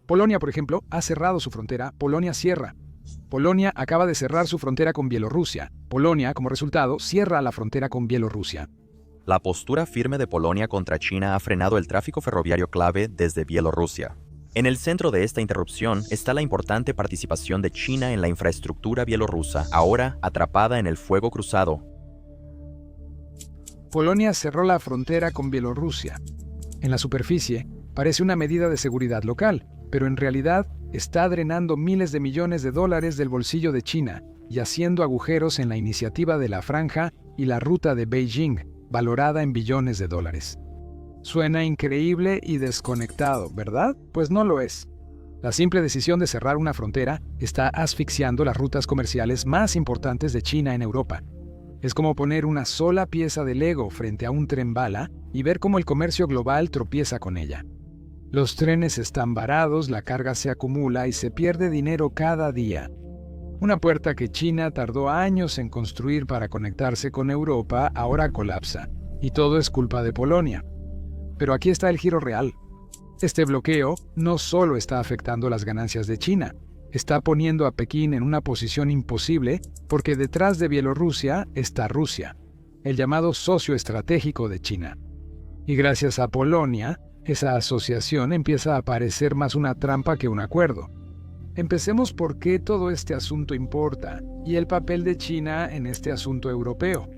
Polonia, por ejemplo, ha cerrado su frontera. Polonia cierra. Polonia acaba de cerrar su frontera con Bielorrusia. Polonia, como resultado, cierra la frontera con Bielorrusia. La postura firme de Polonia contra China ha frenado el tráfico ferroviario clave desde Bielorrusia. En el centro de esta interrupción está la importante participación de China en la infraestructura bielorrusa, ahora atrapada en el fuego cruzado. Polonia cerró la frontera con Bielorrusia. En la superficie, parece una medida de seguridad local, pero en realidad está drenando miles de millones de dólares del bolsillo de China y haciendo agujeros en la iniciativa de la Franja y la Ruta de Beijing, valorada en billones de dólares. Suena increíble y desconectado, ¿verdad? Pues no lo es. La simple decisión de cerrar una frontera está asfixiando las rutas comerciales más importantes de China en Europa. Es como poner una sola pieza de Lego frente a un tren bala y ver cómo el comercio global tropieza con ella. Los trenes están varados, la carga se acumula y se pierde dinero cada día. Una puerta que China tardó años en construir para conectarse con Europa ahora colapsa, y todo es culpa de Polonia. Pero aquí está el giro real. Este bloqueo no solo está afectando las ganancias de China, está poniendo a Pekín en una posición imposible porque detrás de Bielorrusia está Rusia, el llamado socio estratégico de China. Y gracias a Polonia, esa asociación empieza a parecer más una trampa que un acuerdo. Empecemos por qué todo este asunto importa y el papel de China en este asunto europeo.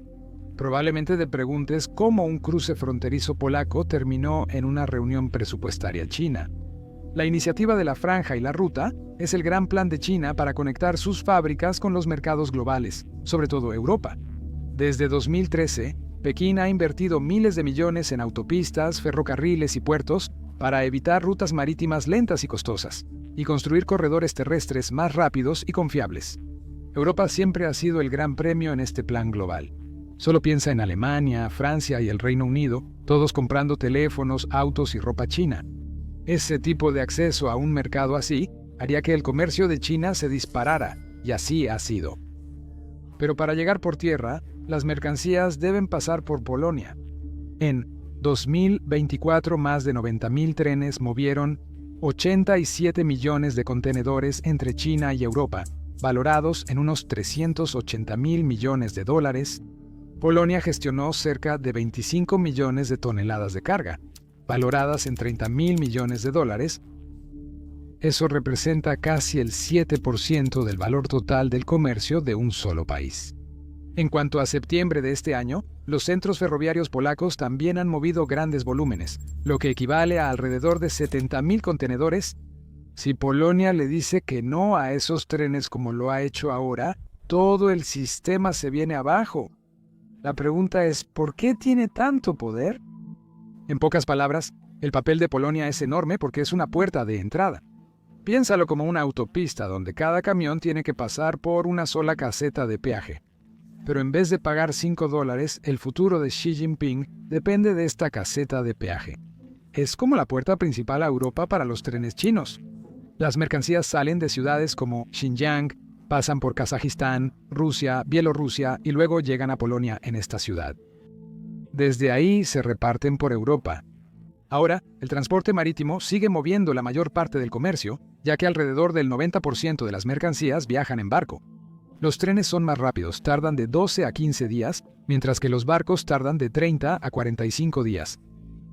Probablemente te preguntes cómo un cruce fronterizo polaco terminó en una reunión presupuestaria china. La iniciativa de la Franja y la Ruta es el gran plan de China para conectar sus fábricas con los mercados globales, sobre todo Europa. Desde 2013, Pekín ha invertido miles de millones en autopistas, ferrocarriles y puertos para evitar rutas marítimas lentas y costosas, y construir corredores terrestres más rápidos y confiables. Europa siempre ha sido el gran premio en este plan global. Solo piensa en Alemania, Francia y el Reino Unido, todos comprando teléfonos, autos y ropa china. Ese tipo de acceso a un mercado así haría que el comercio de China se disparara, y así ha sido. Pero para llegar por tierra, las mercancías deben pasar por Polonia. En 2024, más de 90.000 trenes movieron 87 millones de contenedores entre China y Europa, valorados en unos 380.000 millones de dólares. Polonia gestionó cerca de 25 millones de toneladas de carga, valoradas en 30.000 millones de dólares. Eso representa casi el 7% del valor total del comercio de un solo país. En cuanto a septiembre de este año, los centros ferroviarios polacos también han movido grandes volúmenes, lo que equivale a alrededor de 70.000 contenedores. Si Polonia le dice que no a esos trenes como lo ha hecho ahora, todo el sistema se viene abajo. La pregunta es, ¿por qué tiene tanto poder? En pocas palabras, el papel de Polonia es enorme porque es una puerta de entrada. Piénsalo como una autopista donde cada camión tiene que pasar por una sola caseta de peaje. Pero en vez de pagar $5, el futuro de Xi Jinping depende de esta caseta de peaje. Es como la puerta principal a Europa para los trenes chinos. Las mercancías salen de ciudades como Xinjiang, pasan por Kazajistán, Rusia, Bielorrusia y luego llegan a Polonia en esta ciudad. Desde ahí se reparten por Europa. Ahora, el transporte marítimo sigue moviendo la mayor parte del comercio, ya que alrededor del 90% de las mercancías viajan en barco. Los trenes son más rápidos, tardan de 12 a 15 días, mientras que los barcos tardan de 30 a 45 días.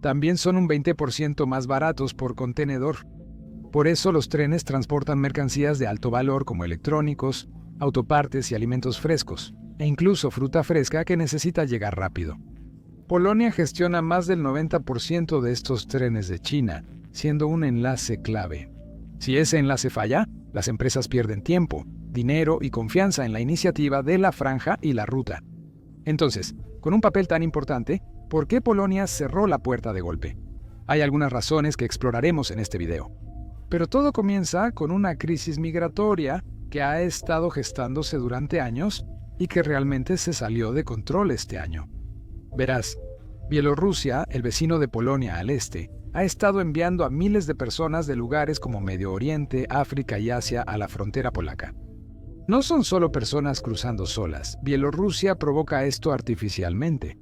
También son un 20% más baratos por contenedor. Por eso los trenes transportan mercancías de alto valor como electrónicos, autopartes y alimentos frescos, e incluso fruta fresca que necesita llegar rápido. Polonia gestiona más del 90% de estos trenes de China, siendo un enlace clave. Si ese enlace falla, las empresas pierden tiempo, dinero y confianza en la iniciativa de la Franja y la Ruta. Entonces, con un papel tan importante, ¿por qué Polonia cerró la puerta de golpe? Hay algunas razones que exploraremos en este video. Pero todo comienza con una crisis migratoria que ha estado gestándose durante años y que realmente se salió de control este año. Verás, Bielorrusia, el vecino de Polonia al este, ha estado enviando a miles de personas de lugares como Medio Oriente, África y Asia a la frontera polaca. No son solo personas cruzando solas. Bielorrusia provoca esto artificialmente.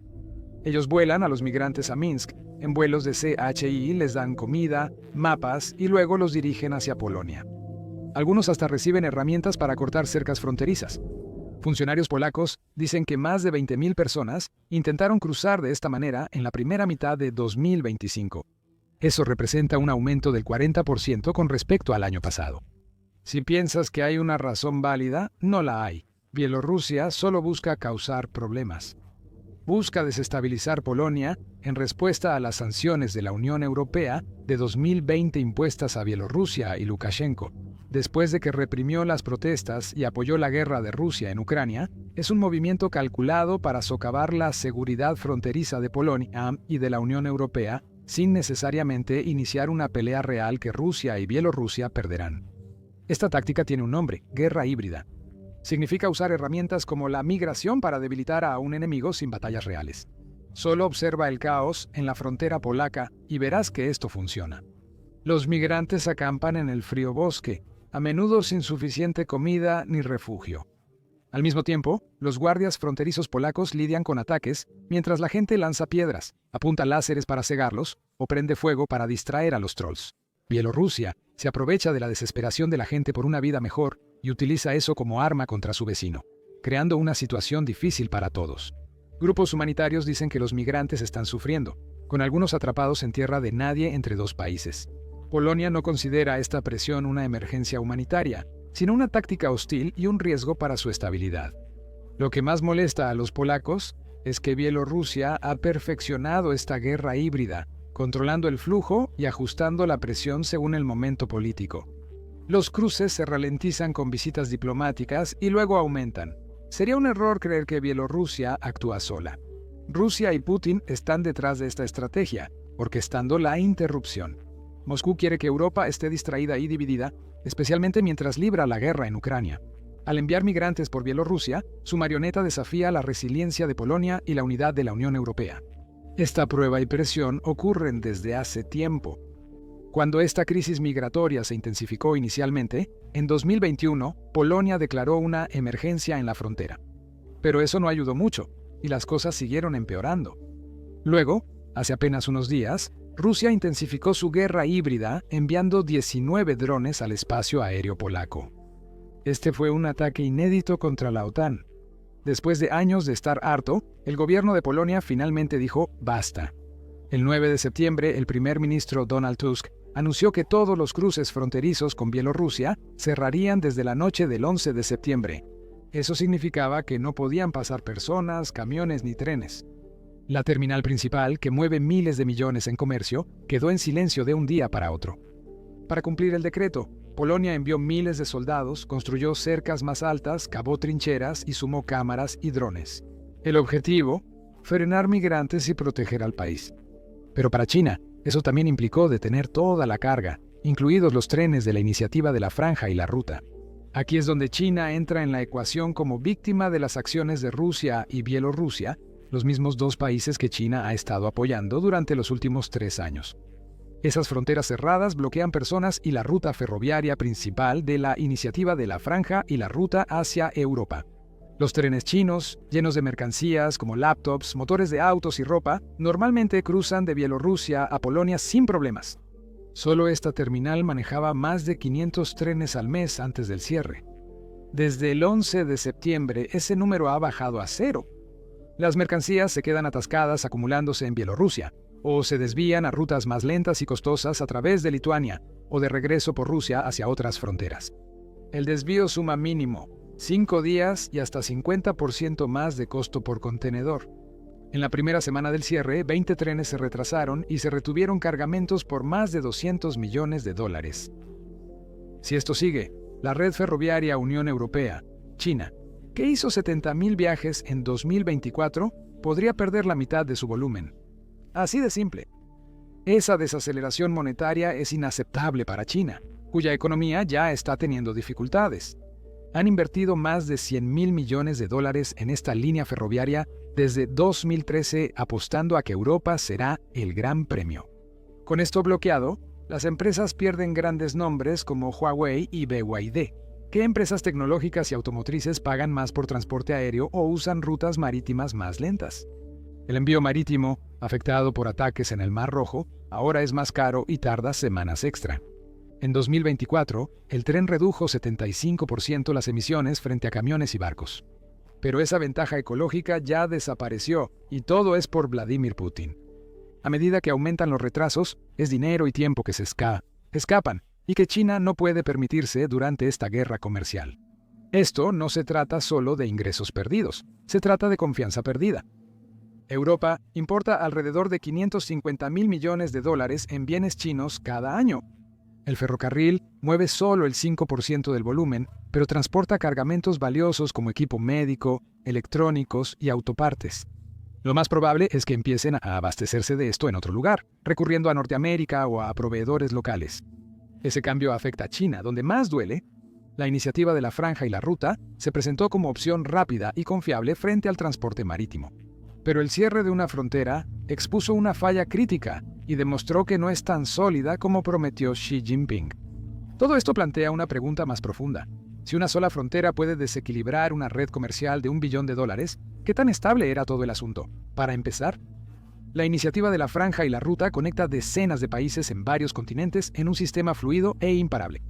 Ellos vuelan a los migrantes a Minsk. En vuelos de CHI les dan comida, mapas y luego los dirigen hacia Polonia. Algunos hasta reciben herramientas para cortar cercas fronterizas. Funcionarios polacos dicen que más de 20.000 personas intentaron cruzar de esta manera en la primera mitad de 2025. Eso representa un aumento del 40% con respecto al año pasado. Si piensas que hay una razón válida, no la hay. Bielorrusia solo busca causar problemas. Busca desestabilizar Polonia en respuesta a las sanciones de la Unión Europea de 2020 impuestas a Bielorrusia y Lukashenko. Después de que reprimió las protestas y apoyó la guerra de Rusia en Ucrania, es un movimiento calculado para socavar la seguridad fronteriza de Polonia y de la Unión Europea sin necesariamente iniciar una pelea real que Rusia y Bielorrusia perderán. Esta táctica tiene un nombre: guerra híbrida. Significa usar herramientas como la migración para debilitar a un enemigo sin batallas reales. Solo observa el caos en la frontera polaca y verás que esto funciona. Los migrantes acampan en el frío bosque, a menudo sin suficiente comida ni refugio. Al mismo tiempo, los guardias fronterizos polacos lidian con ataques mientras la gente lanza piedras, apunta láseres para cegarlos o prende fuego para distraer a los trolls. Bielorrusia se aprovecha de la desesperación de la gente por una vida mejor y utiliza eso como arma contra su vecino, creando una situación difícil para todos. Grupos humanitarios dicen que los migrantes están sufriendo, con algunos atrapados en tierra de nadie entre dos países. Polonia no considera esta presión una emergencia humanitaria, sino una táctica hostil y un riesgo para su estabilidad. Lo que más molesta a los polacos es que Bielorrusia ha perfeccionado esta guerra híbrida, controlando el flujo y ajustando la presión según el momento político. Los cruces se ralentizan con visitas diplomáticas y luego aumentan. Sería un error creer que Bielorrusia actúa sola. Rusia y Putin están detrás de esta estrategia, orquestando la interrupción. Moscú quiere que Europa esté distraída y dividida, especialmente mientras libra la guerra en Ucrania. Al enviar migrantes por Bielorrusia, su marioneta desafía la resiliencia de Polonia y la unidad de la Unión Europea. Esta prueba y presión ocurren desde hace tiempo. Cuando esta crisis migratoria se intensificó inicialmente, en 2021, Polonia declaró una emergencia en la frontera. Pero eso no ayudó mucho, y las cosas siguieron empeorando. Luego, hace apenas unos días, Rusia intensificó su guerra híbrida enviando 19 drones al espacio aéreo polaco. Este fue un ataque inédito contra la OTAN. Después de años de estar harto, el gobierno de Polonia finalmente dijo basta. El 9 de septiembre, el primer ministro Donald Tusk anunció que todos los cruces fronterizos con Bielorrusia cerrarían desde la noche del 11 de septiembre. Eso significaba que no podían pasar personas, camiones ni trenes. La terminal principal, que mueve miles de millones en comercio, quedó en silencio de un día para otro. Para cumplir el decreto, Polonia envió miles de soldados, construyó cercas más altas, cavó trincheras y sumó cámaras y drones. El objetivo: frenar migrantes y proteger al país. Pero para China, eso también implicó detener toda la carga, incluidos los trenes de la iniciativa de la Franja y la Ruta. Aquí es donde China entra en la ecuación como víctima de las acciones de Rusia y Bielorrusia, los mismos dos países que China ha estado apoyando durante los últimos 3 años. Esas fronteras cerradas bloquean personas y la ruta ferroviaria principal de la iniciativa de la Franja y la Ruta hacia Europa. Los trenes chinos, llenos de mercancías como laptops, motores de autos y ropa, normalmente cruzan de Bielorrusia a Polonia sin problemas. Solo esta terminal manejaba más de 500 trenes al mes antes del cierre. Desde el 11 de septiembre, ese número ha bajado a 0. Las mercancías se quedan atascadas acumulándose en Bielorrusia, o se desvían a rutas más lentas y costosas a través de Lituania, o de regreso por Rusia hacia otras fronteras. El desvío suma mínimo 5 días y hasta 50% más de costo por contenedor. En la primera semana del cierre, 20 trenes se retrasaron y se retuvieron cargamentos por más de $200 millones. Si esto sigue, la red ferroviaria Unión Europea, China, que hizo 70.000 viajes en 2024, podría perder la mitad de su volumen. Así de simple. Esa desaceleración monetaria es inaceptable para China, cuya economía ya está teniendo dificultades. Han invertido más de $100.000 millones en esta línea ferroviaria desde 2013, apostando a que Europa será el gran premio. Con esto bloqueado, las empresas pierden grandes nombres como Huawei y BYD. ¿Qué empresas tecnológicas y automotrices pagan más por transporte aéreo o usan rutas marítimas más lentas? El envío marítimo, afectado por ataques en el Mar Rojo, ahora es más caro y tarda semanas extra. En 2024, el tren redujo 75% las emisiones frente a camiones y barcos. Pero esa ventaja ecológica ya desapareció, y todo es por Vladimir Putin. A medida que aumentan los retrasos, es dinero y tiempo que se escapan, y que China no puede permitirse durante esta guerra comercial. Esto no se trata solo de ingresos perdidos, se trata de confianza perdida. Europa importa alrededor de 550.000 millones de dólares en bienes chinos cada año. El ferrocarril mueve solo el 5% del volumen, pero transporta cargamentos valiosos como equipo médico, electrónicos y autopartes. Lo más probable es que empiecen a abastecerse de esto en otro lugar, recurriendo a Norteamérica o a proveedores locales. Ese cambio afecta a China, donde más duele. La iniciativa de la Franja y la Ruta se presentó como opción rápida y confiable frente al transporte marítimo. Pero el cierre de una frontera expuso una falla crítica y demostró que no es tan sólida como prometió Xi Jinping. Todo esto plantea una pregunta más profunda. Si una sola frontera puede desequilibrar una red comercial de $1 billón, ¿qué tan estable era todo el asunto? Para empezar, la iniciativa de la Franja y la Ruta conecta decenas de países en varios continentes en un sistema fluido e imparable.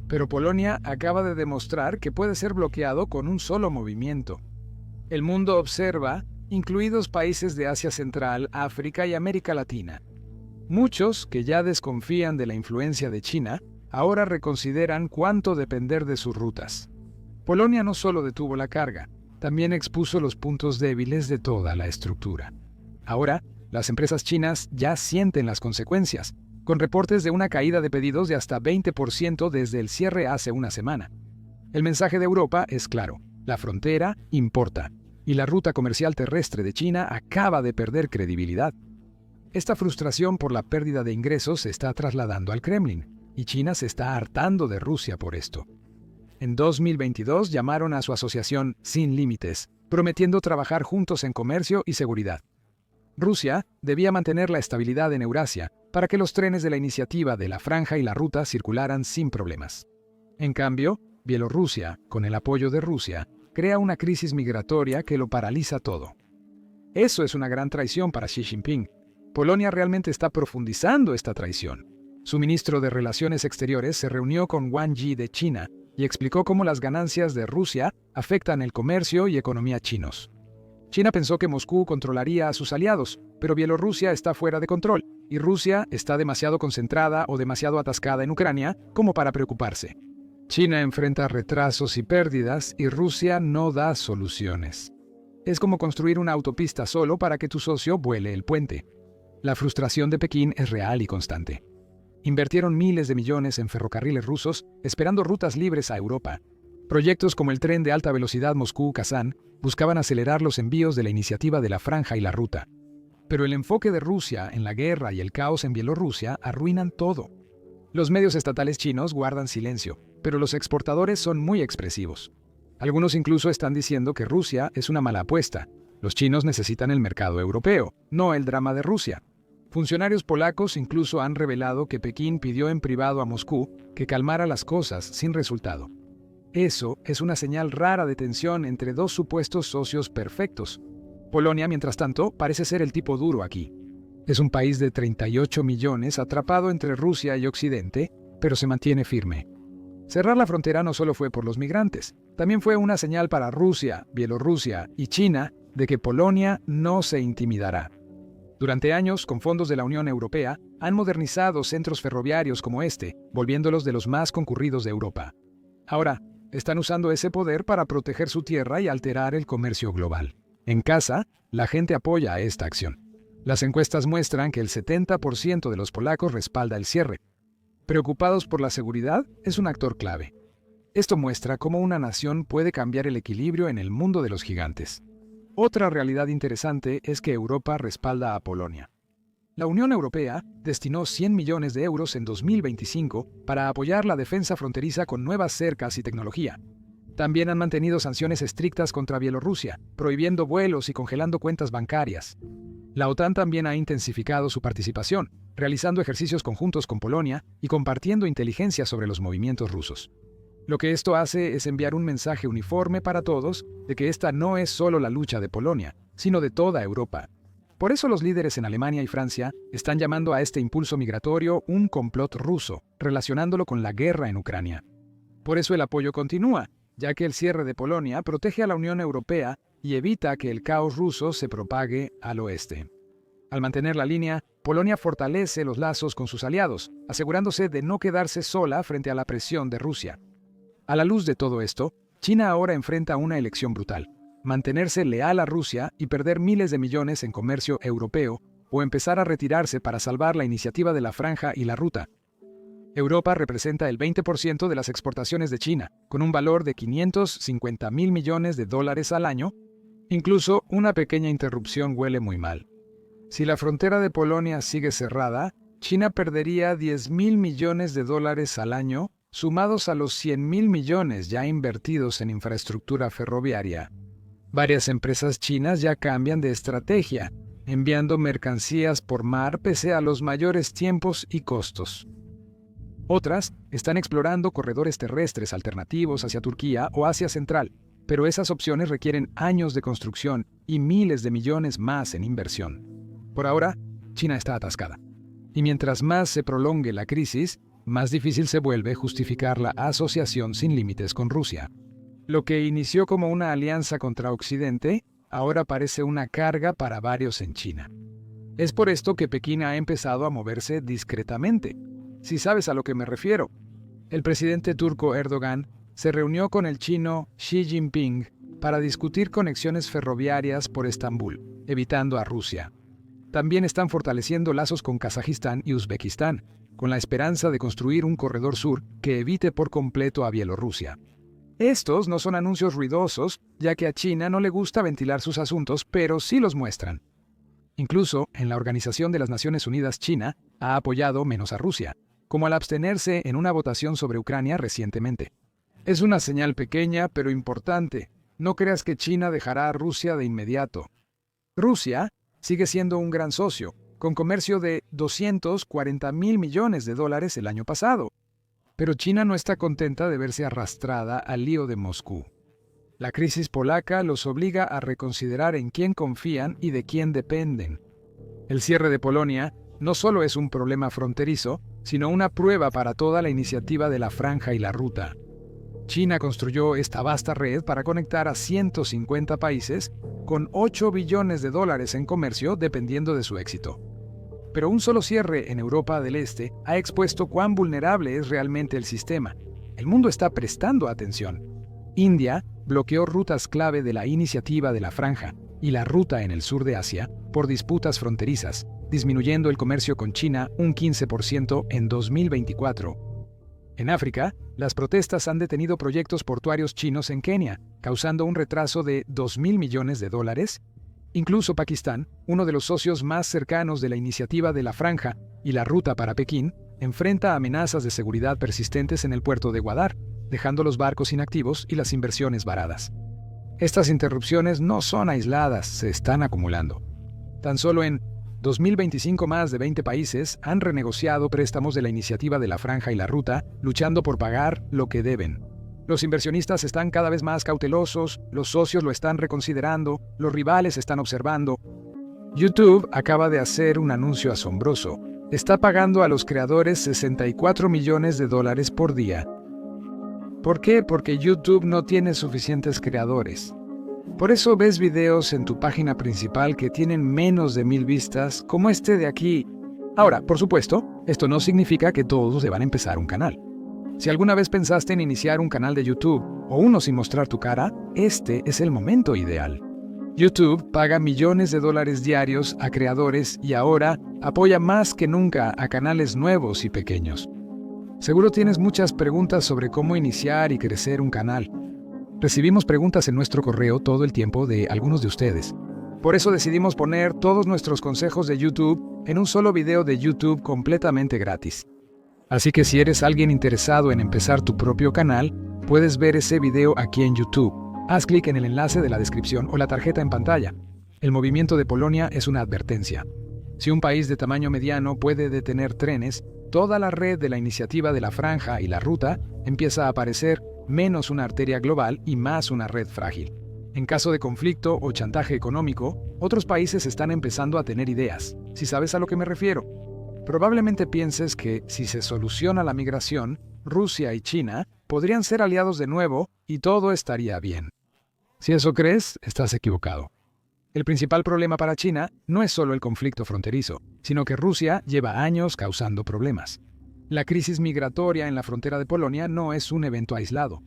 Pero Polonia acaba de demostrar que puede ser bloqueado con un solo movimiento. El mundo observa, incluidos países de Asia Central, África y América Latina. Muchos, que ya desconfían de la influencia de China, ahora reconsideran cuánto depender de sus rutas. Polonia no solo detuvo la carga, también expuso los puntos débiles de toda la estructura. Ahora, las empresas chinas ya sienten las consecuencias, con reportes de una caída de pedidos de hasta 20% desde el cierre hace una semana. El mensaje de Europa es claro: la frontera importa, y la ruta comercial terrestre de China acaba de perder credibilidad. Esta frustración por la pérdida de ingresos se está trasladando al Kremlin, y China se está hartando de Rusia por esto. En 2022 llamaron a su asociación Sin Límites, prometiendo trabajar juntos en comercio y seguridad. Rusia debía mantener la estabilidad en Eurasia para que los trenes de la iniciativa de la Franja y la Ruta circularan sin problemas. En cambio, Bielorrusia, con el apoyo de Rusia, crea una crisis migratoria que lo paraliza todo. Eso es una gran traición para Xi Jinping. Polonia realmente está profundizando esta traición. Su ministro de Relaciones Exteriores se reunió con Wang Yi de China y explicó cómo las ganancias de Rusia afectan el comercio y economía chinos. China pensó que Moscú controlaría a sus aliados, pero Bielorrusia está fuera de control, y Rusia está demasiado concentrada o demasiado atascada en Ucrania como para preocuparse. China enfrenta retrasos y pérdidas, y Rusia no da soluciones. Es como construir una autopista solo para que tu socio vuele el puente. La frustración de Pekín es real y constante. Invirtieron miles de millones en ferrocarriles rusos, esperando rutas libres a Europa. Proyectos como el tren de alta velocidad Moscú-Kazán buscaban acelerar los envíos de la iniciativa de la Franja y la Ruta. Pero el enfoque de Rusia en la guerra y el caos en Bielorrusia arruinan todo. Los medios estatales chinos guardan silencio, pero los exportadores son muy expresivos. Algunos incluso están diciendo que Rusia es una mala apuesta. Los chinos necesitan el mercado europeo, no el drama de Rusia. Funcionarios polacos incluso han revelado que Pekín pidió en privado a Moscú que calmara las cosas sin resultado. Eso es una señal rara de tensión entre dos supuestos socios perfectos. Polonia, mientras tanto, parece ser el tipo duro aquí. Es un país de 38 millones atrapado entre Rusia y Occidente, pero se mantiene firme. Cerrar la frontera no solo fue por los migrantes, también fue una señal para Rusia, Bielorrusia y China de que Polonia no se intimidará. Durante años, con fondos de la Unión Europea, han modernizado centros ferroviarios como este, volviéndolos de los más concurridos de Europa. Ahora, están usando ese poder para proteger su tierra y alterar el comercio global. En casa, la gente apoya esta acción. Las encuestas muestran que el 70% de los polacos respalda el cierre. Preocupados por la seguridad, es un actor clave. Esto muestra cómo una nación puede cambiar el equilibrio en el mundo de los gigantes. Otra realidad interesante es que Europa respalda a Polonia. La Unión Europea destinó 100 millones de euros en 2025 para apoyar la defensa fronteriza con nuevas cercas y tecnología. También han mantenido sanciones estrictas contra Bielorrusia, prohibiendo vuelos y congelando cuentas bancarias. La OTAN también ha intensificado su participación, realizando ejercicios conjuntos con Polonia y compartiendo inteligencia sobre los movimientos rusos. Lo que esto hace es enviar un mensaje uniforme para todos de que esta no es solo la lucha de Polonia, sino de toda Europa. Por eso los líderes en Alemania y Francia están llamando a este impulso migratorio un complot ruso, relacionándolo con la guerra en Ucrania. Por eso el apoyo continúa, ya que el cierre de Polonia protege a la Unión Europea y evita que el caos ruso se propague al oeste. Al mantener la línea, Polonia fortalece los lazos con sus aliados, asegurándose de no quedarse sola frente a la presión de Rusia. A la luz de todo esto, China ahora enfrenta una elección brutal: mantenerse leal a Rusia y perder miles de millones en comercio europeo, o empezar a retirarse para salvar la iniciativa de la Franja y la Ruta. Europa representa el 20% de las exportaciones de China, con un valor de $550.000 millones al año. Incluso una pequeña interrupción huele muy mal. Si la frontera de Polonia sigue cerrada, China perdería $10.000 millones al año, sumados a los $100.000 millones ya invertidos en infraestructura ferroviaria. Varias empresas chinas ya cambian de estrategia, enviando mercancías por mar pese a los mayores tiempos y costos. Otras están explorando corredores terrestres alternativos hacia Turquía o Asia Central, pero esas opciones requieren años de construcción y miles de millones más en inversión. Por ahora, China está atascada. Y mientras más se prolongue la crisis, más difícil se vuelve justificar la asociación sin límites con Rusia. Lo que inició como una alianza contra Occidente, ahora parece una carga para varios en China. Es por esto que Pekín ha empezado a moverse discretamente. Si sabes a lo que me refiero, el presidente turco Erdogan se reunió con el chino Xi Jinping para discutir conexiones ferroviarias por Estambul, evitando a Rusia. También están fortaleciendo lazos con Kazajistán y Uzbekistán, con la esperanza de construir un corredor sur que evite por completo a Bielorrusia. Estos no son anuncios ruidosos, ya que a China no le gusta ventilar sus asuntos, pero sí los muestran. Incluso, en la Organización de las Naciones Unidas, China ha apoyado menos a Rusia, como al abstenerse en una votación sobre Ucrania recientemente. Es una señal pequeña, pero importante. No creas que China dejará a Rusia de inmediato. Rusia sigue siendo un gran socio, con comercio de $240.000 millones el año pasado. Pero China no está contenta de verse arrastrada al lío de Moscú. La crisis polaca los obliga a reconsiderar en quién confían y de quién dependen. El cierre de Polonia no solo es un problema fronterizo, sino una prueba para toda la iniciativa de la Franja y la Ruta. China construyó esta vasta red para conectar a 150 países con $8 billones en comercio dependiendo de su éxito. Pero un solo cierre en Europa del Este ha expuesto cuán vulnerable es realmente el sistema. El mundo está prestando atención. India bloqueó rutas clave de la iniciativa de la Franja y la Ruta en el sur de Asia por disputas fronterizas, disminuyendo el comercio con China un 15% en 2024. En África, las protestas han detenido proyectos portuarios chinos en Kenia, causando un retraso de $2.000 millones. Incluso Pakistán, uno de los socios más cercanos de la iniciativa de la Franja y la Ruta para Pekín, enfrenta amenazas de seguridad persistentes en el puerto de Gwadar, dejando los barcos inactivos y las inversiones varadas. Estas interrupciones no son aisladas, se están acumulando. Tan solo en 2025 más de 20 países han renegociado préstamos de la iniciativa de la Franja y la Ruta, luchando por pagar lo que deben. Los inversionistas están cada vez más cautelosos, los socios lo están reconsiderando, los rivales están observando. YouTube acaba de hacer un anuncio asombroso. Está pagando a los creadores $64 millones por día. ¿Por qué? Porque YouTube no tiene suficientes creadores. Por eso ves videos en tu página principal que tienen menos de 1,000 vistas, como este de aquí. Ahora, por supuesto, esto no significa que todos deban empezar un canal. Si alguna vez pensaste en iniciar un canal de YouTube, o uno sin mostrar tu cara, este es el momento ideal. YouTube paga millones de dólares diarios a creadores y ahora apoya más que nunca a canales nuevos y pequeños. Seguro tienes muchas preguntas sobre cómo iniciar y crecer un canal. Recibimos preguntas en nuestro correo todo el tiempo de algunos de ustedes. Por eso decidimos poner todos nuestros consejos de YouTube en un solo video de YouTube completamente gratis. Así que si eres alguien interesado en empezar tu propio canal, puedes ver ese video aquí en YouTube. Haz clic en el enlace de la descripción o la tarjeta en pantalla. El movimiento de Polonia es una advertencia. Si un país de tamaño mediano puede detener trenes, toda la red de la iniciativa de la Franja y la Ruta empieza a aparecer menos una arteria global y más una red frágil. En caso de conflicto o chantaje económico, otros países están empezando a tener ideas, si sabes a lo que me refiero. Probablemente pienses que, si se soluciona la migración, Rusia y China podrían ser aliados de nuevo y todo estaría bien. Si eso crees, estás equivocado. El principal problema para China no es solo el conflicto fronterizo, sino que Rusia lleva años causando problemas. La crisis migratoria en la frontera de Polonia no es un evento aislado.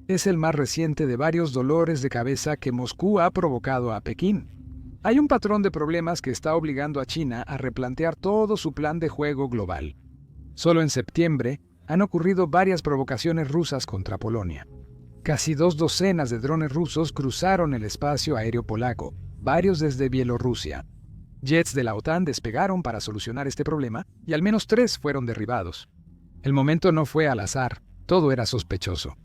Es el más reciente de varios dolores de cabeza que Moscú ha provocado a Pekín. Hay un patrón de problemas que está obligando a China a replantear todo su plan de juego global. Solo en septiembre han ocurrido varias provocaciones rusas contra Polonia. Casi 2 docenas de drones rusos cruzaron el espacio aéreo polaco, varios desde Bielorrusia. Jets de la OTAN despegaron para solucionar este problema y al menos 3 fueron derribados. El momento no fue al azar, todo era sospechoso.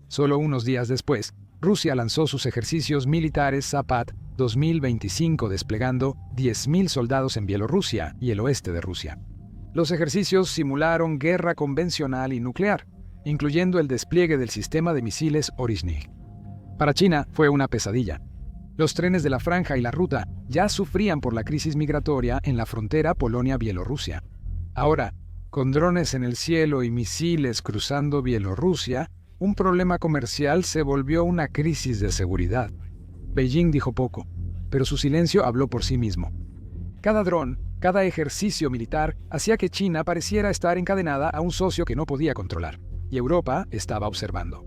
Solo unos días después, Rusia lanzó sus ejercicios militares Zapad 2025 desplegando 10.000 soldados en Bielorrusia y el oeste de Rusia. Los ejercicios simularon guerra convencional y nuclear, incluyendo el despliegue del sistema de misiles Oryzhnik. Para China fue una pesadilla. Los trenes de la Franja y la Ruta ya sufrían por la crisis migratoria en la frontera Polonia-Bielorrusia. Ahora, con drones en el cielo y misiles cruzando Bielorrusia, un problema comercial se volvió una crisis de seguridad. Beijing dijo poco, pero su silencio habló por sí mismo. Cada dron, cada ejercicio militar hacía que China pareciera estar encadenada a un socio que no podía controlar, y Europa estaba observando.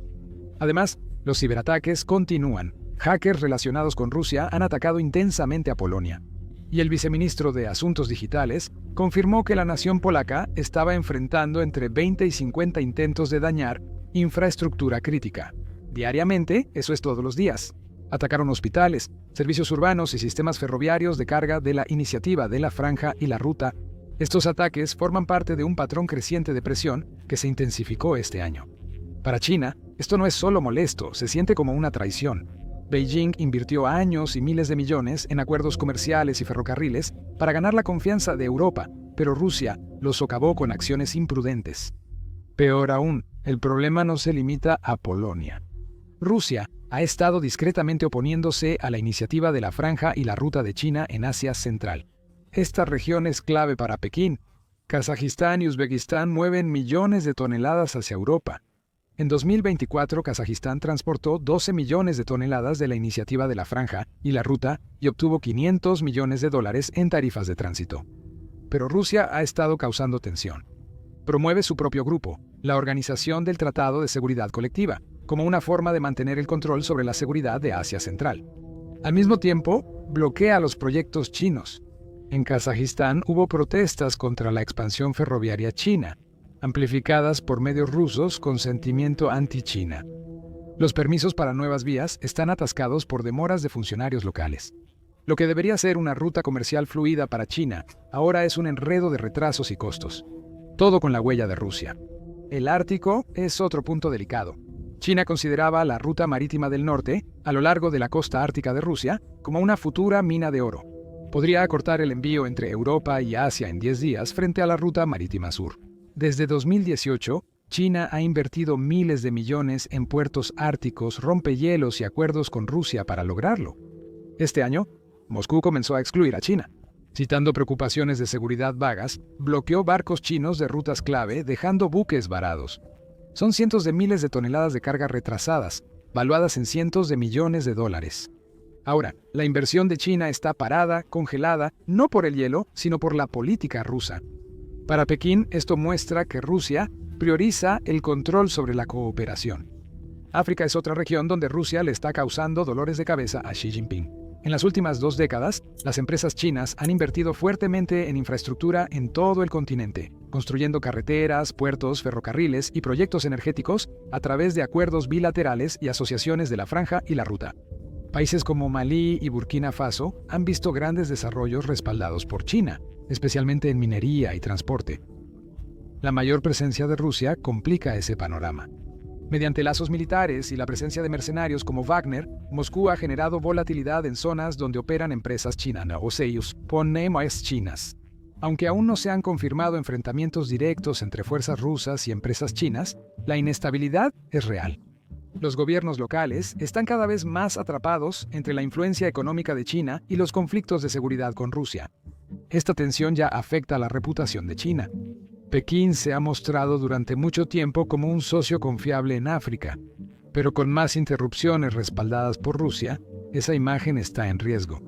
Además, los ciberataques continúan. Hackers relacionados con Rusia han atacado intensamente a Polonia, y el viceministro de Asuntos Digitales confirmó que la nación polaca estaba enfrentando entre 20 y 50 intentos de dañar infraestructura crítica. Diariamente, eso es todos los días. Atacaron hospitales, servicios urbanos y sistemas ferroviarios de carga de la iniciativa de la Franja y la Ruta. Estos ataques forman parte de un patrón creciente de presión que se intensificó este año. Para China, esto no es solo molesto, se siente como una traición. Beijing invirtió años y miles de millones en acuerdos comerciales y ferrocarriles para ganar la confianza de Europa, pero Rusia lo socavó con acciones imprudentes. Peor aún, el problema no se limita a Polonia. Rusia ha estado discretamente oponiéndose a la iniciativa de la Franja y la Ruta de China en Asia Central. Esta región es clave para Pekín. Kazajistán y Uzbekistán mueven millones de toneladas hacia Europa. En 2024, Kazajistán transportó 12 millones de toneladas de la iniciativa de la Franja y la Ruta y obtuvo $500 millones en tarifas de tránsito. Pero Rusia ha estado causando tensión. Promueve su propio grupo, la Organización del Tratado de Seguridad Colectiva, como una forma de mantener el control sobre la seguridad de Asia Central. Al mismo tiempo, bloquea los proyectos chinos. En Kazajistán hubo protestas contra la expansión ferroviaria china, amplificadas por medios rusos con sentimiento anti-China. Los permisos para nuevas vías están atascados por demoras de funcionarios locales. Lo que debería ser una ruta comercial fluida para China, ahora es un enredo de retrasos y costos. Todo con la huella de Rusia. El Ártico es otro punto delicado. China consideraba la ruta marítima del norte, a lo largo de la costa ártica de Rusia, como una futura mina de oro. Podría acortar el envío entre Europa y Asia en 10 días frente a la ruta marítima sur. Desde 2018, China ha invertido miles de millones en puertos árticos, rompehielos y acuerdos con Rusia para lograrlo. Este año, Moscú comenzó a excluir a China. Citando preocupaciones de seguridad vagas, bloqueó barcos chinos de rutas clave, dejando buques varados. Son cientos de miles de toneladas de carga retrasadas, valuadas en cientos de millones de dólares. Ahora, la inversión de China está parada, congelada, no por el hielo, sino por la política rusa. Para Pekín, esto muestra que Rusia prioriza el control sobre la cooperación. África es otra región donde Rusia le está causando dolores de cabeza a Xi Jinping. En las últimas 2 décadas, las empresas chinas han invertido fuertemente en infraestructura en todo el continente, construyendo carreteras, puertos, ferrocarriles y proyectos energéticos a través de acuerdos bilaterales y asociaciones de la Franja y la Ruta. Países como Malí y Burkina Faso han visto grandes desarrollos respaldados por China, especialmente en minería y transporte. La mayor presencia de Rusia complica ese panorama. Mediante lazos militares y la presencia de mercenarios como Wagner, Moscú ha generado volatilidad en zonas donde operan empresas chinas o sellos, ponemos chinas. Aunque aún no se han confirmado enfrentamientos directos entre fuerzas rusas y empresas chinas, la inestabilidad es real. Los gobiernos locales están cada vez más atrapados entre la influencia económica de China y los conflictos de seguridad con Rusia. Esta tensión ya afecta a la reputación de China. Pekín se ha mostrado durante mucho tiempo como un socio confiable en África, pero con más interrupciones respaldadas por Rusia, esa imagen está en riesgo.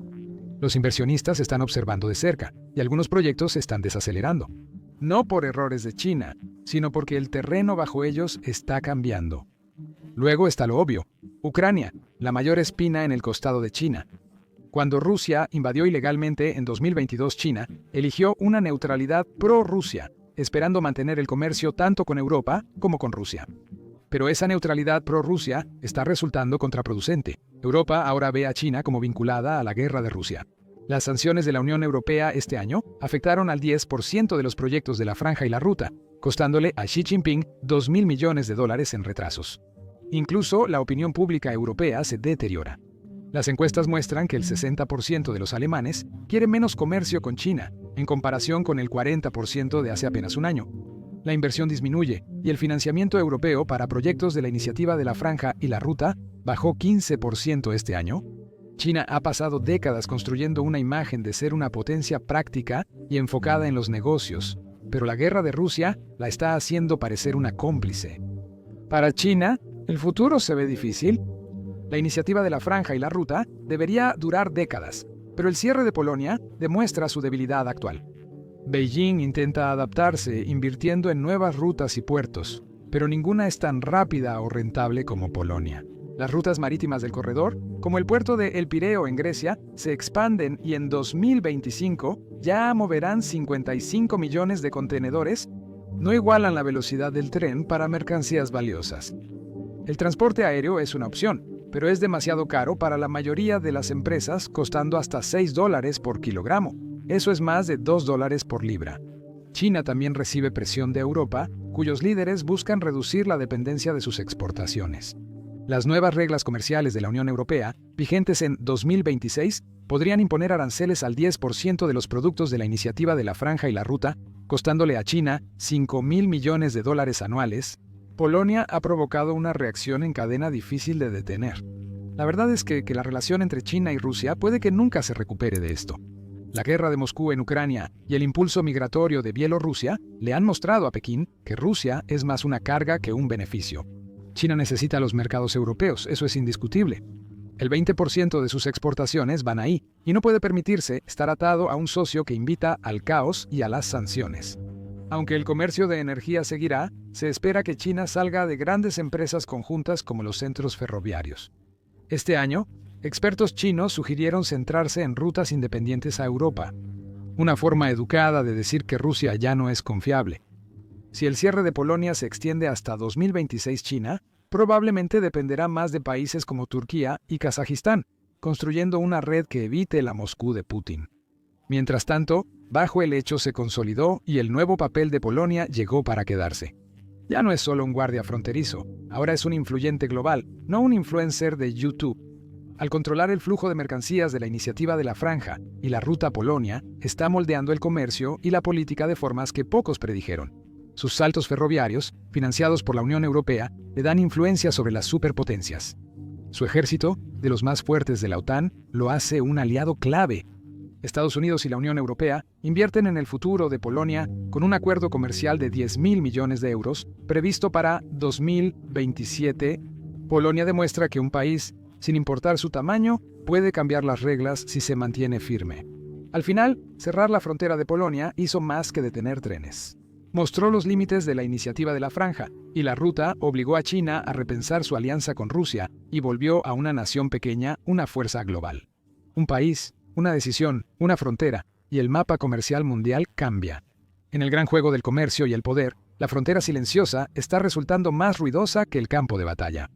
Los inversionistas están observando de cerca y algunos proyectos se están desacelerando. No por errores de China, sino porque el terreno bajo ellos está cambiando. Luego está lo obvio: Ucrania, la mayor espina en el costado de China. Cuando Rusia invadió ilegalmente en 2022 China, eligió una neutralidad pro-Rusia, esperando mantener el comercio tanto con Europa como con Rusia. Pero esa neutralidad pro-Rusia está resultando contraproducente. Europa ahora ve a China como vinculada a la guerra de Rusia. Las sanciones de la Unión Europea este año afectaron al 10% de los proyectos de la Franja y la Ruta, costándole a Xi Jinping $2.000 millones en retrasos. Incluso la opinión pública europea se deteriora. Las encuestas muestran que el 60% de los alemanes quiere menos comercio con China, en comparación con el 40% de hace apenas un año. La inversión disminuye y el financiamiento europeo para proyectos de la Iniciativa de la Franja y la Ruta bajó 15% este año. China ha pasado décadas construyendo una imagen de ser una potencia práctica y enfocada en los negocios, pero la guerra de Rusia la está haciendo parecer una cómplice. Para China, el futuro se ve difícil. La Iniciativa de la Franja y la Ruta debería durar décadas, pero el cierre de Polonia demuestra su debilidad actual. Beijing intenta adaptarse invirtiendo en nuevas rutas y puertos, pero ninguna es tan rápida o rentable como Polonia. Las rutas marítimas del corredor, como el puerto de El Pireo en Grecia, se expanden y en 2025 ya moverán 55 millones de contenedores. No igualan la velocidad del tren para mercancías valiosas. El transporte aéreo es una opción, pero es demasiado caro para la mayoría de las empresas, costando hasta $6 por kilogramo. Eso es más de $2 por libra. China también recibe presión de Europa, cuyos líderes buscan reducir la dependencia de sus exportaciones. Las nuevas reglas comerciales de la Unión Europea, vigentes en 2026, podrían imponer aranceles al 10% de los productos de la Iniciativa de la Franja y la Ruta, costándole a China $5.000 millones anuales. Polonia ha provocado una reacción en cadena difícil de detener. La verdad es que la relación entre China y Rusia puede que nunca se recupere de esto. La guerra de Moscú en Ucrania y el impulso migratorio de Bielorrusia le han mostrado a Pekín que Rusia es más una carga que un beneficio. China necesita los mercados europeos, eso es indiscutible. El 20% de sus exportaciones van ahí, y no puede permitirse estar atado a un socio que invita al caos y a las sanciones. Aunque el comercio de energía seguirá, se espera que China salga de grandes empresas conjuntas como los centros ferroviarios. Este año, expertos chinos sugirieron centrarse en rutas independientes a Europa, una forma educada de decir que Rusia ya no es confiable. Si el cierre de Polonia se extiende hasta 2026 China, probablemente dependerá más de países como Turquía y Kazajistán, construyendo una red que evite la Moscú de Putin. Mientras tanto, bajo el hecho se consolidó y el nuevo papel de Polonia llegó para quedarse. Ya no es solo un guardia fronterizo, ahora es un influyente global, no un influencer de YouTube. Al controlar el flujo de mercancías de la Iniciativa de la Franja y la Ruta Polonia, está moldeando el comercio y la política de formas que pocos predijeron. Sus saltos ferroviarios, financiados por la Unión Europea, le dan influencia sobre las superpotencias. Su ejército, de los más fuertes de la OTAN, lo hace un aliado clave. Estados Unidos y la Unión Europea invierten en el futuro de Polonia con un acuerdo comercial de $10.000 millones previsto para 2027. Polonia demuestra que un país, sin importar su tamaño, puede cambiar las reglas si se mantiene firme. Al final, cerrar la frontera de Polonia hizo más que detener trenes. Mostró los límites de la Iniciativa de la Franja, y la Ruta obligó a China a repensar su alianza con Rusia y volvió a una nación pequeña una fuerza global. Un país, una decisión, una frontera, y el mapa comercial mundial cambia. En el gran juego del comercio y el poder, la frontera silenciosa está resultando más ruidosa que el campo de batalla.